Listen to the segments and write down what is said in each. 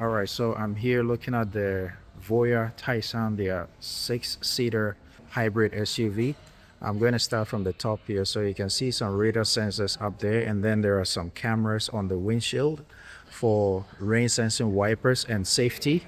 All right, so I'm here looking at the Voyah Taishan, the six-seater hybrid SUV. I'm going to start from the top here, so you can see some radar sensors up there, and then there are some cameras on the windshield for rain sensing wipers and safety.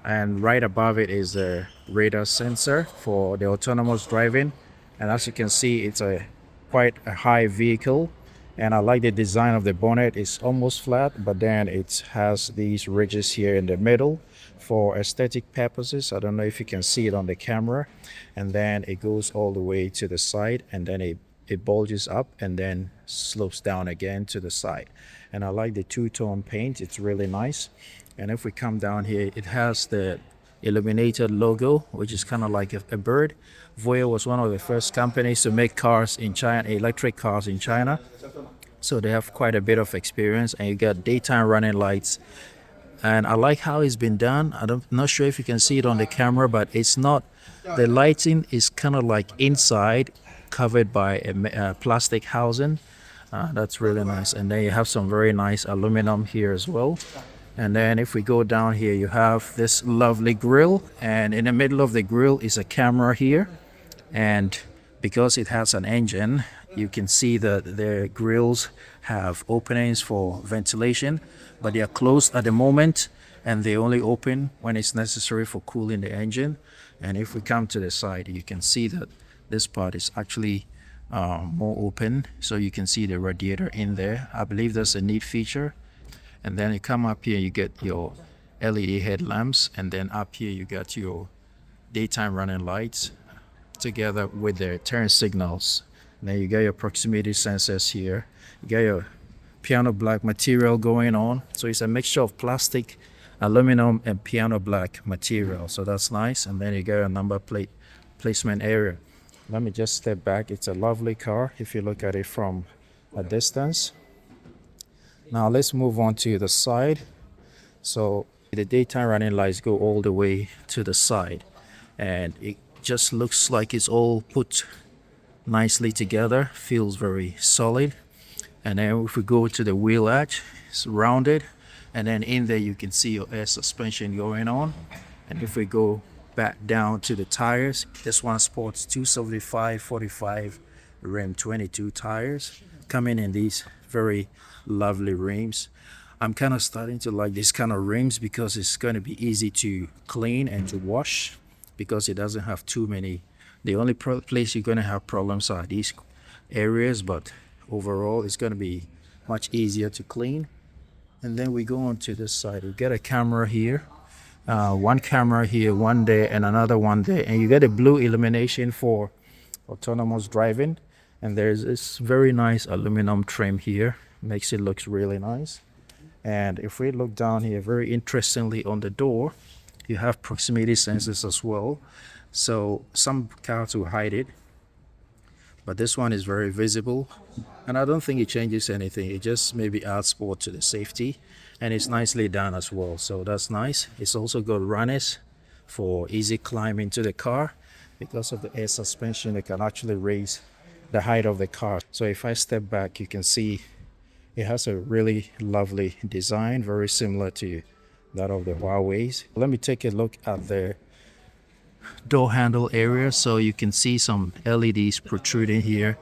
And right above it is the radar sensor for the autonomous driving. And as you can see, it's a quite a high vehicle, and I like the design of the bonnet. It's almost flat, but then it has these ridges here in the middle for aesthetic purposes. I don't know if you can see it on the camera. And then it goes all the way to the side, and then it bulges up and then slopes down again to the side. And I like the two-tone paint. It's really nice. And if we come down here, it has the illuminated logo, which is kind of like a bird. Voyah was one of the first companies to make cars in China, electric cars in China. So they have quite a bit of experience, and you got daytime running lights. And I like how it's been done. Not sure if you can see it on the camera, but it's not, the lighting is kind of like inside, covered by a plastic housing. That's really nice. And then you have some very nice aluminum here as well. And then if we go down here, you have this lovely grill, and in the middle of the grill is a camera here. And because it has an engine, you can see that the grills have openings for ventilation, but they are closed at the moment, and they only open when it's necessary for cooling the engine. And if we come to the side, you can see that this part is actually more open, so you can see the radiator in there. I believe that's a neat feature. And then you come up here, you get your LED headlamps, and then up here you got your daytime running lights together with the turn signals. And then you got your proximity sensors here. You got your piano black material going on. So it's a mixture of plastic, aluminum, and piano black material. So that's nice. And then you got a number plate placement area. Let me just step back. It's a lovely car if you look at it from a distance. Now let's move on to the side. So the daytime running lights go all the way to the side, and it just looks like it's all put nicely together, feels very solid. And then if we go to the wheel arch, it's rounded, and then in there you can see your air suspension going on. And if we go back down to the tires, this one sports 275/45 rim 22 tires, coming in these very lovely rims. I'm kind of starting to like this kind of rims because it's going to be easy to clean and to wash, because it doesn't have too many. The only place you're going to have problems are these areas, but overall it's going to be much easier to clean. And then we go on to this side. We get a camera here, one camera here, one there, and another one there, and you get a blue illumination for autonomous driving. And there's this very nice aluminum trim here, makes it look really nice. And if we look down here, very interestingly, on the door you have proximity sensors as well. So some cars will hide it, but this one is very visible, and I don't think it changes anything. It just maybe adds sport to the safety, and it's nicely done as well, so that's nice. It's also got runners for easy climb into the car. Because of the air suspension, it can actually raise the height of the car. So if I step back, you can see it has a really lovely design, very similar to that of the Huawei's. Let me take a look at the door handle area. So you can see some LEDs protruding here,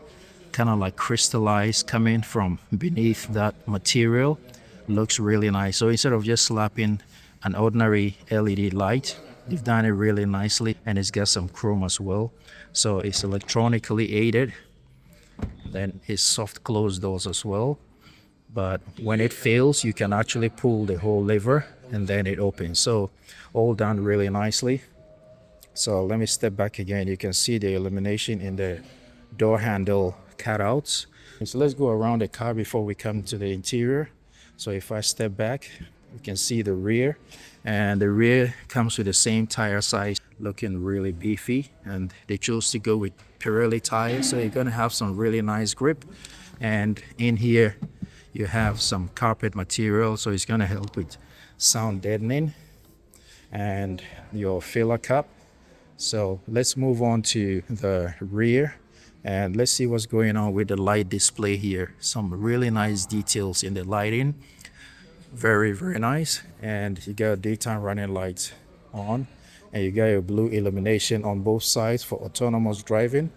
kind of like crystallized, coming from beneath that material. Looks really nice. So instead of just slapping an ordinary LED light, they've done it really nicely, and it's got some chrome as well. So it's electronically aided. Then it's soft closed doors as well. But when it fails, you can actually pull the whole lever and then it opens. So all done really nicely. So let me step back again. You can see the illumination in the door handle cutouts. So let's go around the car before we come to the interior. So if I step back, you can see the rear, and the rear comes with the same tire size, looking really beefy, and they chose to go with Pirelli tires, so you're going to have some really nice grip. And in here you have some carpet material, so it's going to help with sound deadening, and your filler cup. So let's move on to the rear, and let's see what's going on with the light display here. Some really nice details in the lighting. Very, very nice. And you got daytime running lights on, and you got your blue illumination on both sides for autonomous driving.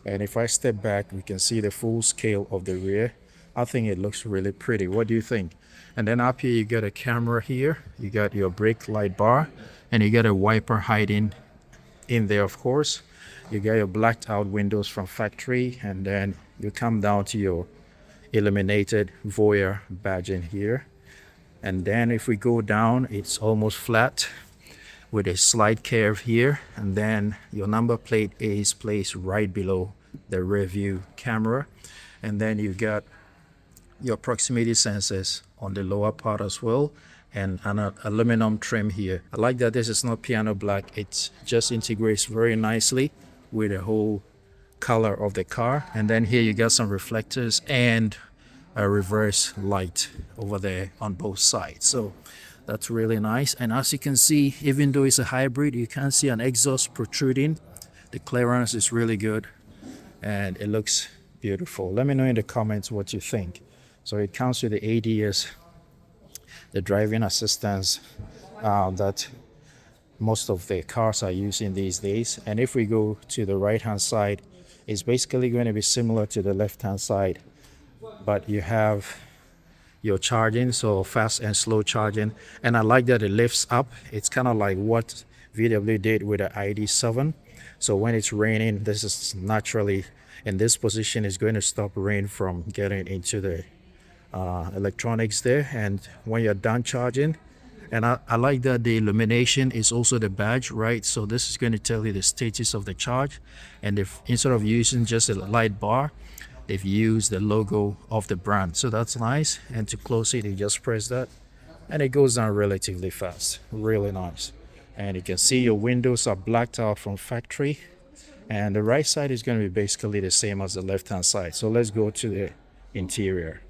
And if I step back, we can see the full scale of the rear. I think it looks really pretty. What do you think? And then up here, you got a camera here. You got your brake light bar, and you got a wiper hiding in there, of course. You got your blacked out windows from factory, and then you come down to your illuminated Voyah badging here. And then if we go down, it's almost flat with a slight curve here, and then your number plate is placed right below the rear view camera. And then you got your proximity sensors on the lower part as well, and an aluminum trim here. I like that this is not piano black. It just integrates very nicely with the whole color of the car. And then here you got some reflectors and a reverse light over there on both sides. So that's really nice. And as you can see, even though it's a hybrid, you can't see an exhaust protruding. The clearance is really good and it looks beautiful. Let me know in the comments what you think. So it comes with the ADS, the driving assistance that most of the cars are using these days. And if we go to the right hand side, it's basically going to be similar to the left hand side, but you have your charging, so fast and slow charging. And I like that it lifts up. It's kind of like what VW did with the ID.7. So when it's raining, this is naturally in this position is going to stop rain from getting into the electronics there. And when you're done charging, and I like that the illumination is also the badge, right? So this is going to tell you the status of the charge. And if instead of using just a light bar, they've used the logo of the brand. So that's nice. And to close it, you just press that and it goes down relatively fast. Really nice. And you can see your windows are blacked out from factory. And the right side is going to be basically the same as the left hand side. So let's go to the interior.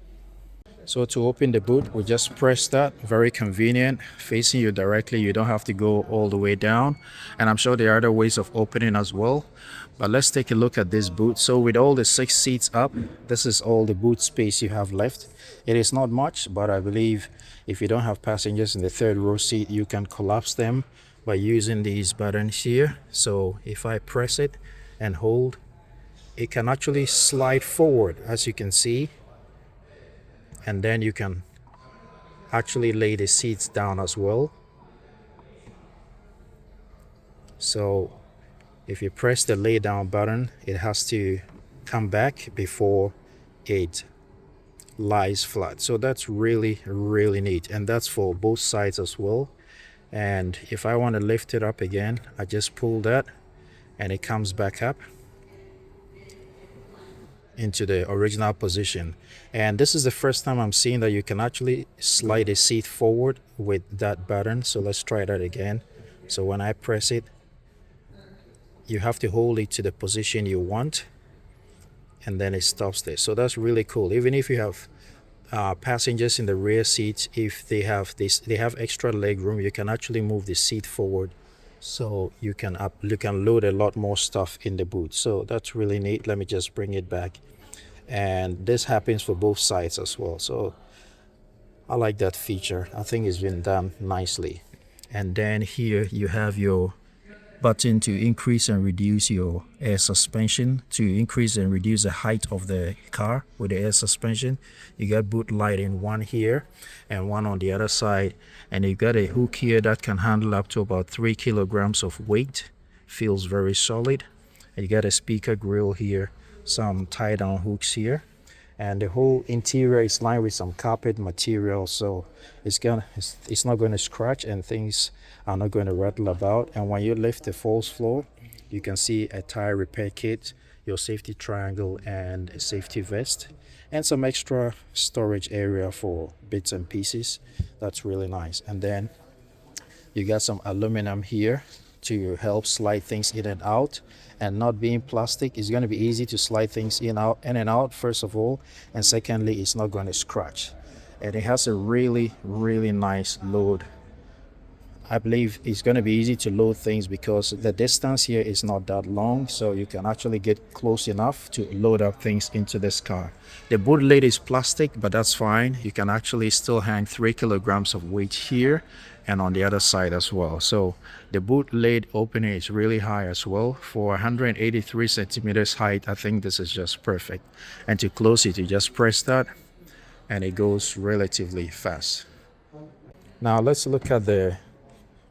So to open the boot, we just press that. Very convenient, facing you directly. You don't have to go all the way down. And I'm sure there are other ways of opening as well. But let's take a look at this boot. So with all the 6 seats up, this is all the boot space you have left. It is not much, but I believe if you don't have passengers in the third row seat, you can collapse them by using these buttons here. So if I press it and hold, it can actually slide forward, as you can see. And then you can actually lay the seats down as well. So if you press the lay down button, it has to come back before it lies flat. So that's really, really neat. And that's for both sides as well. And if I want to lift it up again, I just pull that and it comes back up into the original position. And this is the first time I'm seeing that you can actually slide a seat forward with that button. So let's try that again. So when I press it, you have to hold it to the position you want and then it stops there. So that's really cool. Even if you have passengers in the rear seats, if they have extra leg room, you can actually move the seat forward so you can load a lot more stuff in the boot. So that's really neat. Let me just bring it back. And this happens for both sides as well. So I like that feature. I think it's been done nicely. And then here you have your button to increase and reduce your air suspension, to increase and reduce the height of the car with the air suspension. You got boot lighting, one here and one on the other side, and you got a hook here that can handle up to about 3 kilograms of weight. Feels very solid. And you got a speaker grill here, some tie down hooks here, and the whole interior is lined with some carpet material, so it's not going to scratch and things are not going to rattle about. And when you lift the false floor, you can see a tire repair kit, your safety triangle, and a safety vest, and some extra storage area for bits and pieces. That's really nice. And then you got some aluminum here to help slide things in and out. And not being plastic, it's going to be easy to slide things in and out, first of all, and secondly, it's not going to scratch. And it has a really, really nice load I believe it's going to be easy to load things because the distance here is not that long, so you can actually get close enough to load up things into this car. The boot lid is plastic, but that's fine. You can actually still hang 3 kilograms of weight here and on the other side as well. So the boot lid opening is really high as well. For 183 centimeters height, I think this is just perfect. And to close it, you just press that and it goes relatively fast. Now let's look at the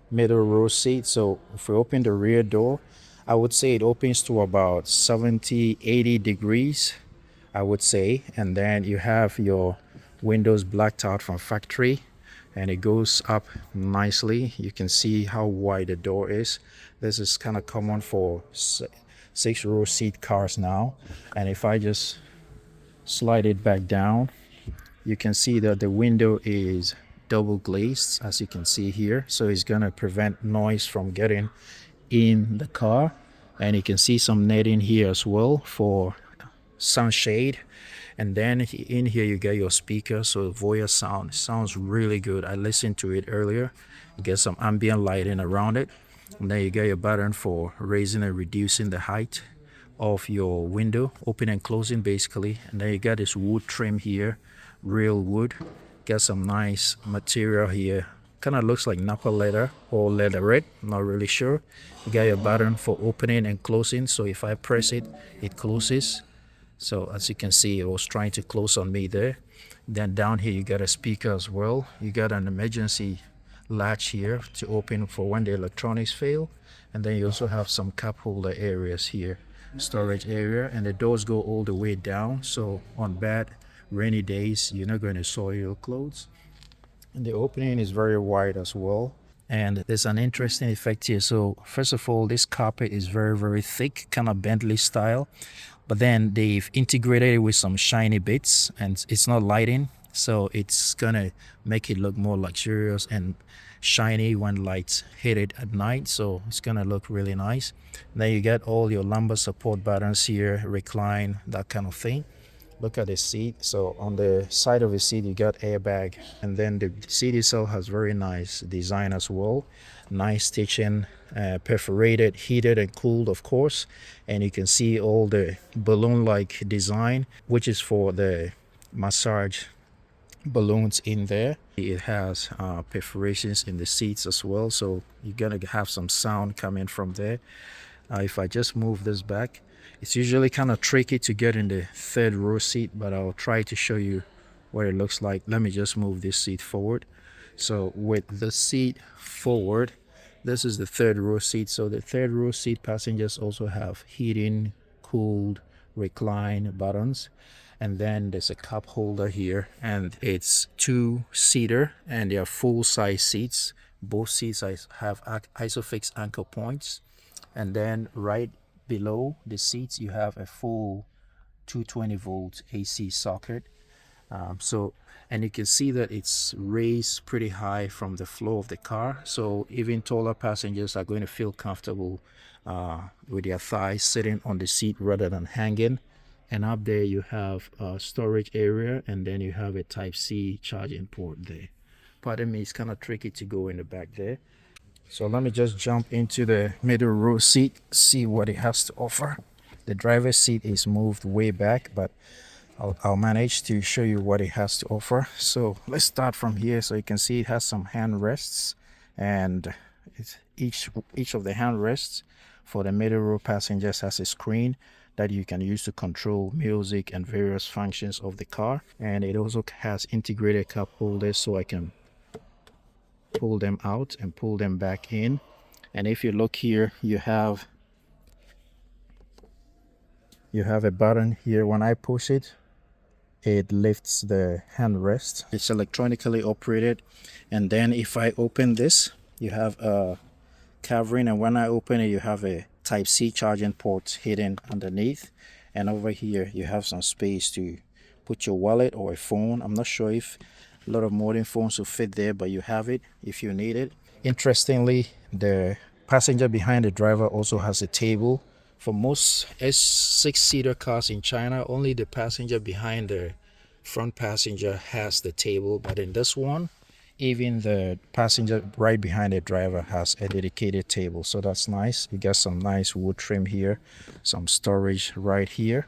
middle row seat. So if we open the rear door, I would say it opens to about 70-80 degrees, I would say. And then you have your windows blacked out from factory and it goes up nicely. You can see how wide the door is. This is kind of common for 6-row seat cars now. And if I just slide it back down, you can see that the window is double glazed, as you can see here, so it's going to prevent noise from getting in the car. And you can see some netting here as well for sunshade. And then in here you get your speaker, so Voyah sound sounds really good. I listened to it earlier. You get some ambient lighting around it, and then you get your button for raising and reducing the height of your window, open and closing basically. And then you got this wood trim here, real wood. Got some nice material here, kind of looks like Napa leather or leatherette, not really sure. You got your button for opening and closing, so if I press it, it closes. So as you can see, it was trying to close on me there. Then down here you got a speaker as well. You got an emergency latch here to open for when the electronics fail. And then you also have some cup holder areas here, storage area, and the doors go all the way down, so on bad rainy days you're not going to soil your clothes. And the opening is very wide as well, and there's an interesting effect here. So first of all, this carpet is very thick, kind of Bentley style, but then they've integrated it with some shiny bits, and it's not lighting, so it's gonna make it look more luxurious and shiny when lights hit it at night, so it's gonna look really nice. And then you get all your lumbar support buttons here, recline, that kind of thing. Look at the seat. So on the side of the seat you got airbag, and then the seat itself has very nice design as well. Nice stitching, perforated, heated and cooled of course, and you can see all the balloon like design, which is for the massage balloons in there. It has perforations in the seats as well, so you're gonna have some sound coming from there. If I just move this back, it's usually kind of tricky to get in the 3rd row seat, but I'll try to show you what it looks like. Let me just move this seat forward. So with the seat forward, this is the 3rd row seat. So the 3rd row seat passengers also have heating, cooled, recline buttons. And then there's a cup holder here, and it's 2-seater, and they are full-size seats. Both seats have isofix anchor points. And then right below the seats you have a full 220 volt AC socket. And you can see that it's raised pretty high from the floor of the car, so even taller passengers are going to feel comfortable with their thighs sitting on the seat rather than hanging. And up there you have a storage area, and then you have a Type-C charging port there. Pardon me, it's kind of tricky to go in the back there. So let me just jump into the middle row seat, see what it has to offer. The driver's seat is moved way back, but I'll manage to show you what it has to offer. So let's start from here. So you can see it has some hand rests, and each of the hand rests for the middle row passengers has a screen that you can use to control music and various functions of the car. And it also has integrated cup holders, so I can pull them out and pull them back in. And if you look here, you have a button here. When I push it, it lifts the handrest. It's electronically operated. And then if I open this, you have a covering, and when I open it, you have a Type-C charging port hidden underneath. And over here you have some space to put your wallet or a phone. I'm not sure if a lot of modern phones will fit there, but you have it if you need it. Interestingly, the passenger behind the driver also has a table. For most S6-seater cars in China, only the passenger behind the front passenger has the table, but in this one Even the passenger right behind the driver has a dedicated table, so that's nice. You got some nice wood trim here, some storage right here,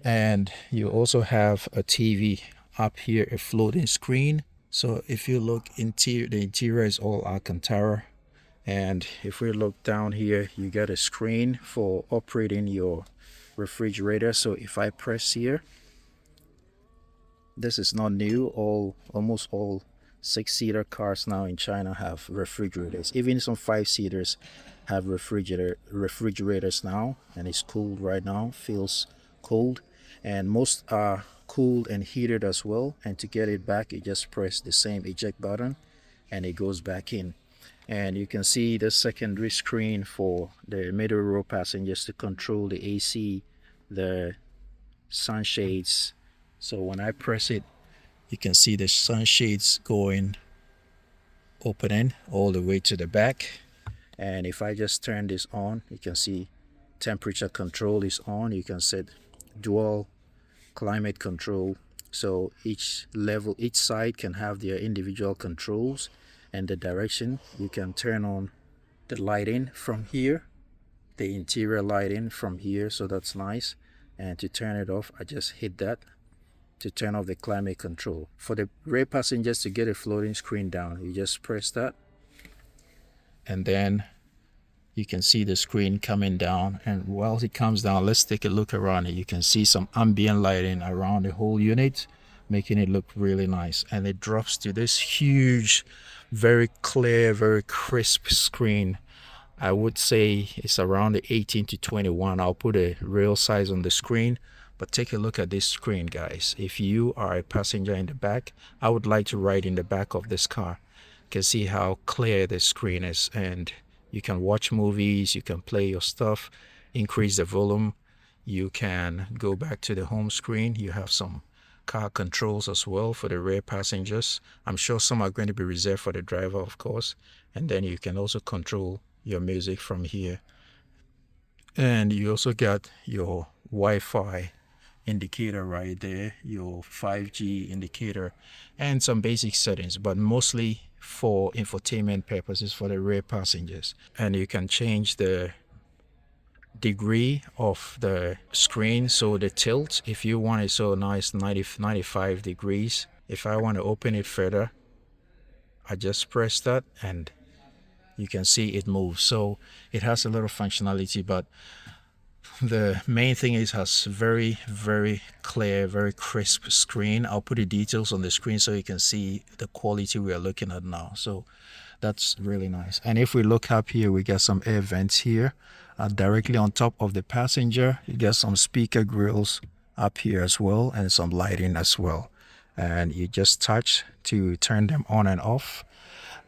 and you also have a TV up here, a floating screen. So if you look interior, the interior is all Alcantara. And if we look down here, you got a screen for operating your refrigerator. So if I press here, this is not new. Almost all six-seater cars now in China have refrigerators. Even some five-seaters have refrigerators now, and it's cooled right now. Feels cold, and most are cooled and heated as well. And to get it back, you just press the same eject button, and it goes back in. And you can see the secondary screen for the middle row passengers to control the AC, the sunshades. So when I press it, you can see the sunshades going opening all the way to the back. And if I just turn this on, you can see temperature control is on. You can set dual climate control, so each level, each side can have their individual controls and the direction. You can turn on the lighting from here, the interior lighting from here, so that's nice. And to turn it off, I just hit that to turn off the climate control. For the rear passengers to get a floating screen down, you just press that, and then you can see the screen coming down. And while it comes down, let's take a look around it. You can see some ambient lighting around the whole unit, making it look really nice. And it drops to this huge, very clear, very crisp screen. I would say it's around the 18 to 21. I'll put a real size on the screen, but take a look at this screen, guys. If you are a passenger in the back, I would like to ride in the back of this car. You can see how clear the screen is, and you can watch movies, you can play your stuff, increase the volume. You can go back to the home screen. You have some car controls as well for the rear passengers. I'm sure some are going to be reserved for the driver, of course. And then you can also control your music from here. And you also got your Wi-Fi indicator right there, your 5G indicator, and some basic settings, but mostly for infotainment purposes for the rear passengers. And you can change the degree of the screen, so the tilt, if you want it so nice 95 degrees. If I want to open it further, I just press that and you can see it moves. So it has a lot of functionality, but the main thing is has very, very clear, very crisp screen. I'll put the details on the screen so you can see the quality we are looking at now. So that's really nice. And if we look up here, we got some air vents here directly on top of the passenger. You get some speaker grills up here as well, and some lighting as well. And you just touch to turn them on and off.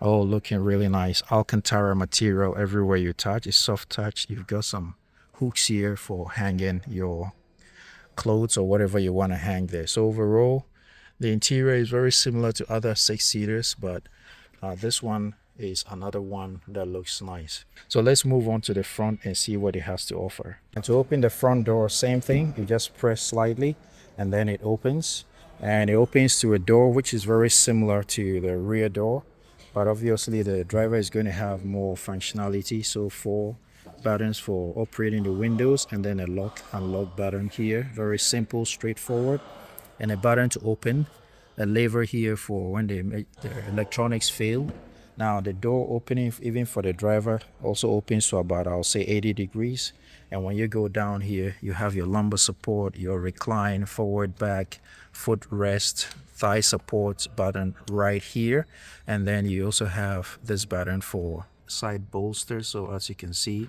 Oh, looking really nice. Alcantara material everywhere you touch. It's soft touch. You've got some hooks here for hanging your clothes or whatever you want to hang there. So overall, the interior is very similar to other six-seaters, but this one is another one that looks nice. So let's move on to the front and see what it has to offer. And to open the front door, same thing. You just press slightly and then it opens. And it opens to a door which is very similar to the rear door, but obviously the driver is going to have more functionality. So 4 buttons for operating the windows, and then a lock unlock button here, very simple, straightforward, and a button to open, a lever here for when the electronics fail. Now the door opening, even for the driver, also opens to about, I'll say, 80 degrees. And when you go down here, you have your lumbar support, your recline, forward, back, footrest, thigh support button right here. And then you also have this button for side bolsters. So as you can see,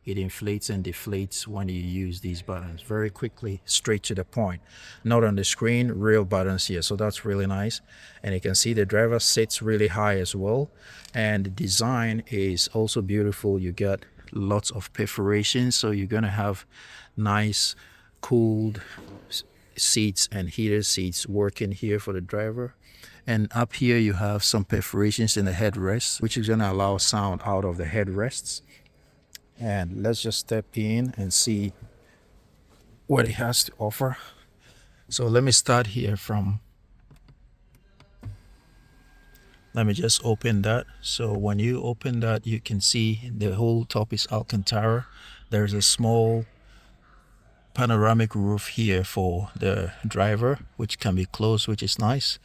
it inflates and deflates when you use these buttons very quickly, straight to the point. Not on the screen, real buttons here. So that's really nice. And you can see the driver sits really high as well. And the design is also beautiful. You got lots of perforations. So you're going to have nice, cooled seats and heated seats working here for the driver. And up here you have some perforations in the headrest, which is going to allow sound out of the headrests. And let's just step in and see what it has to offer. So let me start here from Let me just open that. So when you open that, you can see the whole top is Alcantara. There's a small panoramic roof here for the driver, which can be closed, which is nice.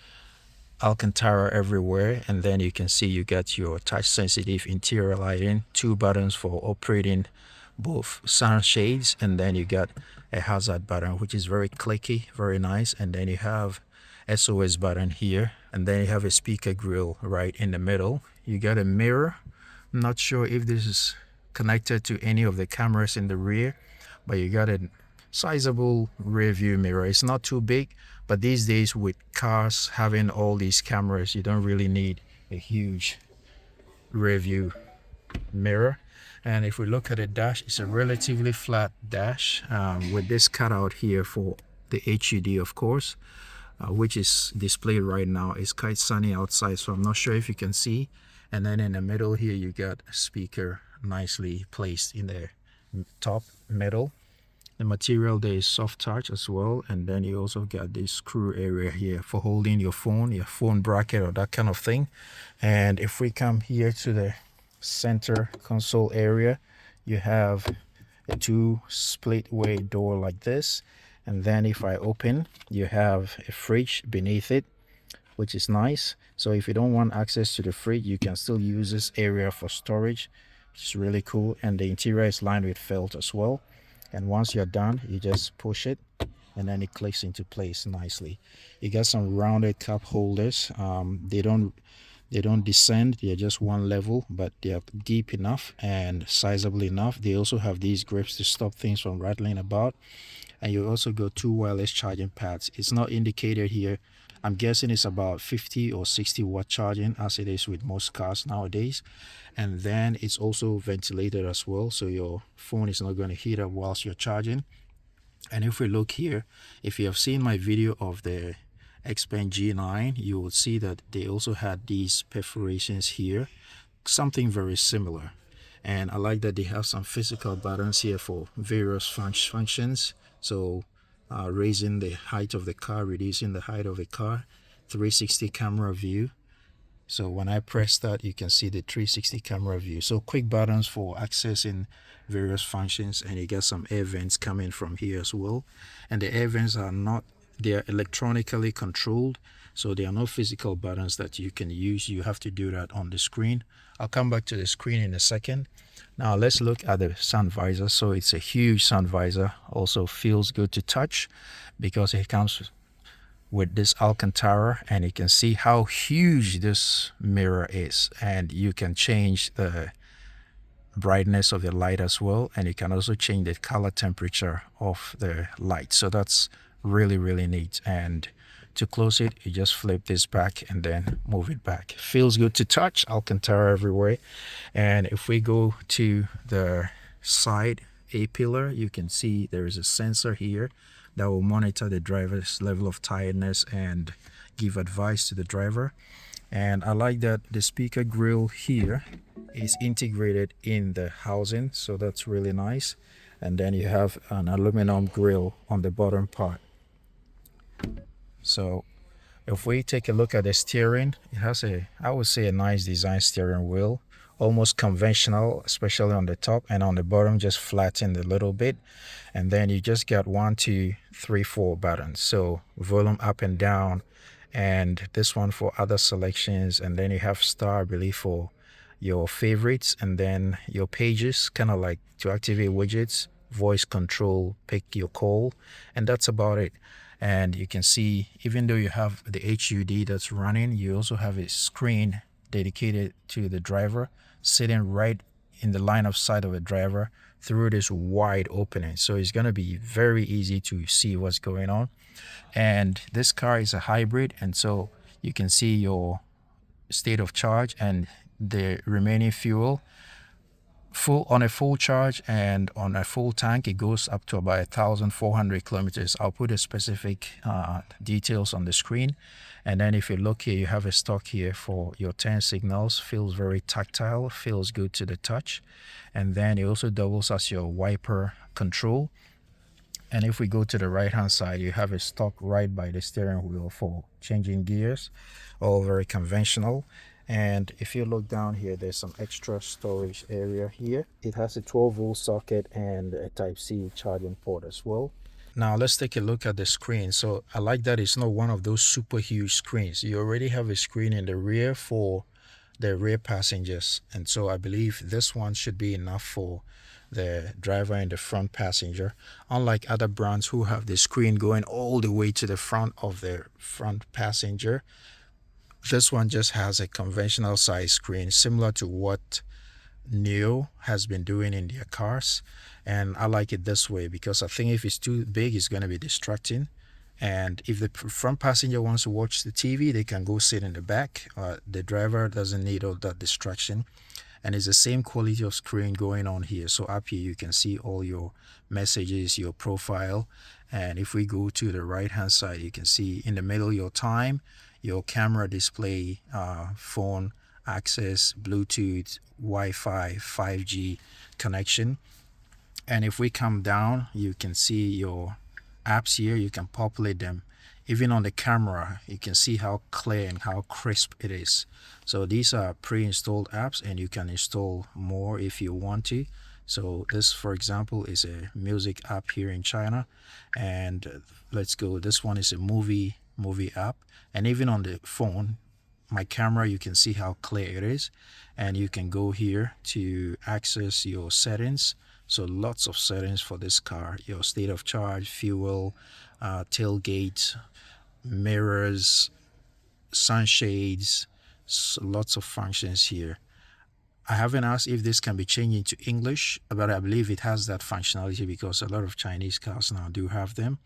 Alcantara everywhere, and then you can see you got your touch sensitive interior lighting, two buttons for operating both sunshades, and then you got a hazard button which is very clicky, very nice, and then you have SOS button here, and then you have a speaker grill right in the middle. You got a mirror. I'm not sure if this is connected to any of the cameras in the rear, but you got a sizable rear view mirror. It's not too big, but these days with cars having all these cameras, you don't really need a huge rear view mirror. And if we look at the dash, it's a relatively flat dash with this cutout here for the HUD, of course, which is displayed right now. It's quite sunny outside, so I'm not sure if you can see. And then in the middle here, you got a speaker nicely placed in the top middle. The material there is soft touch as well, and then you also got this screw area here for holding your phone bracket or that kind of thing. And if we come here to the center console area, you have a two split way door like this, and then if I open, you have a fridge beneath it, which is nice. So if you don't want access to the fridge, you can still use this area for storage, which is really cool. And the interior is lined with felt as well, and once you're done, you just push it and then it clicks into place nicely. You got some rounded cup holders. They don't descend, they're just one level, but they are deep enough and sizable enough. They also have these grips to stop things from rattling about, and you also got two wireless charging pads. It's not indicated here. I'm guessing it's about 50 or 60 watt charging, as it is with most cars nowadays. And then it's also ventilated as well, so your phone is not going to heat up whilst you're charging. And if we look here, if you have seen my video of the Xpeng G9, you will see that they also had these perforations here, something very similar. And I like that they have some physical buttons here for various functions. So raising the height of the car, reducing the height of the car, 360 camera view. So when I press that, you can see the 360 camera view. So quick buttons for accessing various functions, and you get some air vents coming from here as well. And the air vents are not, they are electronically controlled, so they are not physical buttons that you can use. You have to do that on the screen. I'll come back to the screen in a second. Now let's look at the sun visor. So it's a huge sun visor, also feels good to touch because it comes with this Alcantara, and you can see how huge this mirror is, and you can change the brightness of the light as well, and you can also change the color temperature of the light. So that's really neat. And to close it, you just flip this back and then move it back. Feels good to touch, Alcantara everywhere. And if we go to the side A pillar, you can see there is a sensor here that will monitor the driver's level of tiredness and give advice to the driver. And I like that the speaker grill here is integrated in the housing, so that's really nice. And then you have an aluminum grill on the bottom part. So if we take a look at the steering, it has a, I would say, a nice design steering wheel, almost conventional, especially on the top, and on the bottom just flattened a little bit. And then you just got 1, 2, 3, 4 buttons, so volume up and down, and this one for other selections. And then you have star, I believe, for your favorites, and then your pages, kind of like to activate widgets, voice control, pick your call, and that's about it. And you can see, even though you have the HUD that's running, you also have a screen dedicated to the driver sitting right in the line of sight of the driver through this wide opening. So it's going to be very easy to see what's going on. And this car is a hybrid, and so you can see your state of charge and the remaining fuel. On a full charge and on a full tank, it goes up to about 1,400 kilometers. I'll put the specific details on the screen. And then if you look here, you have a stock here for your turn signals. Feels very tactile, feels good to the touch. And then it also doubles as your wiper control. And if we go to the right hand side, you have a stock right by the steering wheel for changing gears, all very conventional. And if you look down here, there's some extra storage area here. It has a 12-volt socket and a Type-C charging port as well. Now let's take a look at the screen. So I like that it's not one of those super huge screens. You already have a screen in the rear for the rear passengers, and so I believe this one should be enough for the driver and the front passenger, unlike other brands who have the screen going all the way to the front of the front passenger. This one just has a conventional size screen similar to what Neo has been doing in their cars, and I like it this way because I think if it's too big it's going to be distracting. And if the front passenger wants to watch the TV, they can go sit in the back. The driver doesn't need all that distraction. And it's the same quality of screen going on here. So up here, you can see all your messages, your profile. And if we go to the right hand side, you can see in the middle your time, your camera display, phone access, Bluetooth, Wi-Fi, 5G connection. And if we come down, you can see your apps here. You can populate them. Even on the camera, you can see how clear and how crisp it is. So these are pre-installed apps, and you can install more if you want to. So this, for example, is a music app here in China. And let's go. This one is a movie app. And even on the phone, my camera, you can see how clear it is. And you can go here to access your settings. So lots of settings for this car: your state of charge, fuel, tailgate, mirrors, sunshades, lots of functions here. I haven't asked if this can be changed into English, but I believe it has that functionality because a lot of Chinese cars now do have them.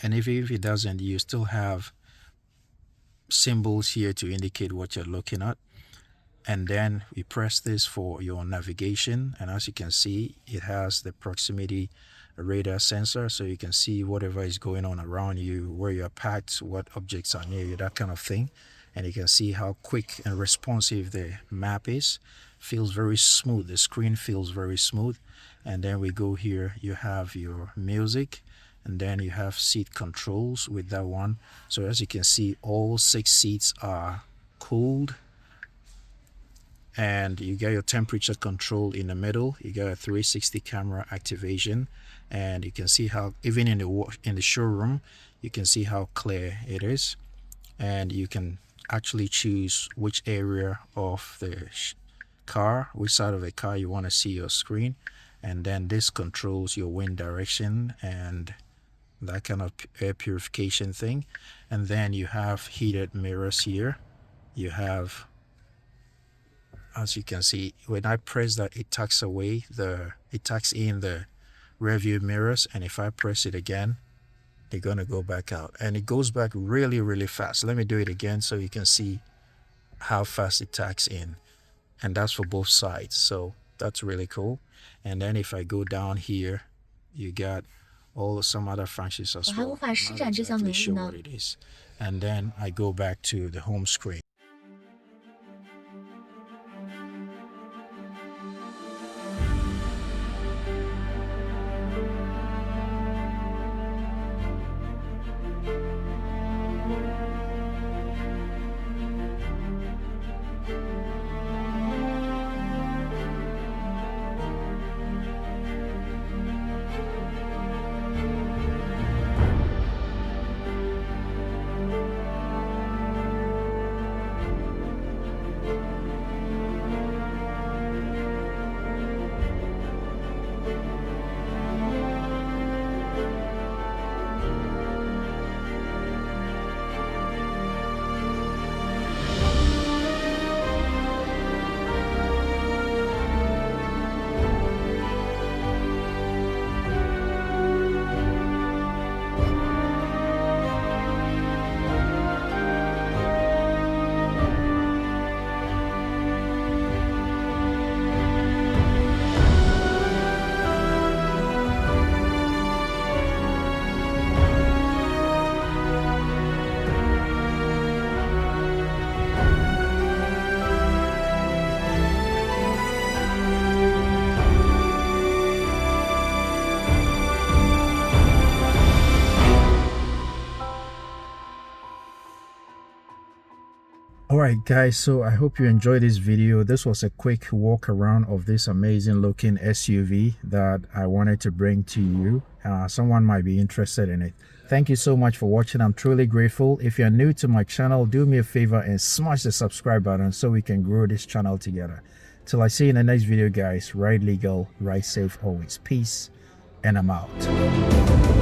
And if it doesn't, you still have symbols here to indicate what you're looking at. And then we press this for your navigation, and as you can see, it has the proximity radar sensor, so you can see whatever is going on around you, where you're parked, what objects are near you, that kind of thing. And you can see how quick and responsive the map is. Feels very smooth. The screen feels very smooth. And then we go here, you have your music, and then you have seat controls with that one. So as you can see, all 6 seats are cooled, and you get your temperature control in the middle. You got a 360 camera activation, and you can see how even in the showroom, you can see how clear it is. And you can actually choose which area of the car, which side of the car you want to see your screen. And then this controls your wind direction and that kind of air purification thing. And then you have heated mirrors here. You have, as you can see, when I press that, it tucks in the rear view mirrors, and if I press it again, they're gonna go back out, and it goes back really, really fast. Let me do it again so you can see how fast it tucks in, and that's for both sides. So that's really cool. And then if I go down here, you got all some other functions as well. Not exactly sure what it is. And then I go back to the home screen. Alright guys, so I hope you enjoyed this video. This was a quick walk around of this amazing looking SUV that I wanted to bring to you. Someone might be interested in it. Thank you so much for watching. I'm truly grateful. If you're new to my channel, do me a favor and smash the subscribe button so we can grow this channel together. Till I see you in the next video guys, ride legal, ride safe always. Peace, and I'm out.